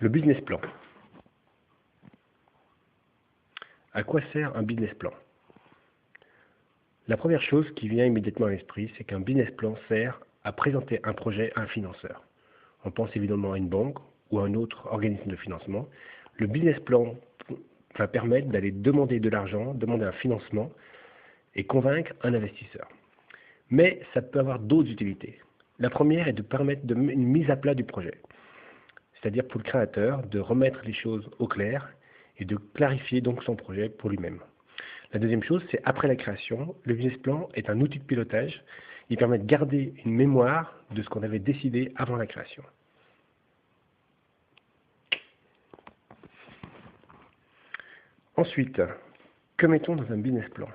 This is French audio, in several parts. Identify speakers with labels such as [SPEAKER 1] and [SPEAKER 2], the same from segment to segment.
[SPEAKER 1] Le business plan. À quoi sert un business plan? La première chose qui vient immédiatement à l'esprit, c'est qu'un business plan sert à présenter un projet à un financeur. On pense évidemment à une banque ou à un autre organisme de financement. Le business plan va permettre d'aller demander de l'argent, demander un financement et convaincre un investisseur. Mais ça peut avoir d'autres utilités. La première est de permettre une mise à plat du projet, c'est-à-dire pour le créateur de remettre les choses au clair et de clarifier donc son projet pour lui-même. La deuxième chose, c'est après la création, le business plan est un outil de pilotage. Il permet de garder une mémoire de ce qu'on avait décidé avant la création. Ensuite, que mettons dans un business plan?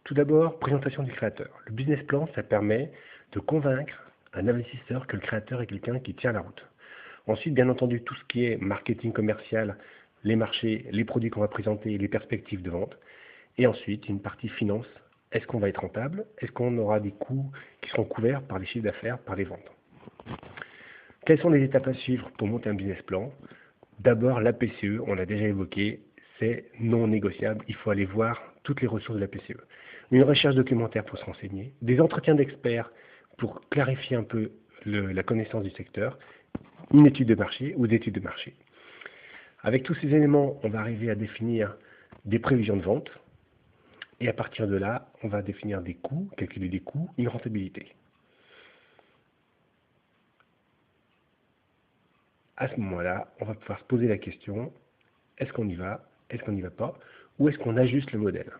[SPEAKER 1] Tout d'abord, présentation du créateur. Le business plan, ça permet de convaincre un investisseur que le créateur est quelqu'un qui tient la route. Ensuite, bien entendu, tout ce qui est marketing commercial, les marchés, les produits qu'on va présenter, les perspectives de vente. Et ensuite, une partie finance. Est-ce qu'on va être rentable? Est-ce qu'on aura des coûts qui seront couverts par les chiffres d'affaires, par les ventes? Quelles sont les étapes à suivre pour monter un business plan? D'abord, la PCE, on l'a déjà évoqué, c'est non négociable. Il faut aller voir toutes les ressources de la PCE. Une recherche documentaire pour se renseigner, des entretiens d'experts pour clarifier un peu la connaissance du secteur, une étude de marché ou d'études de marché. Avec tous ces éléments, on va arriver à définir des prévisions de vente. Et à partir de là, on va définir des coûts, calculer des coûts, une rentabilité. À ce moment-là, on va pouvoir se poser la question, est-ce qu'on y va, est-ce qu'on n'y va pas, ou est-ce qu'on ajuste le modèle?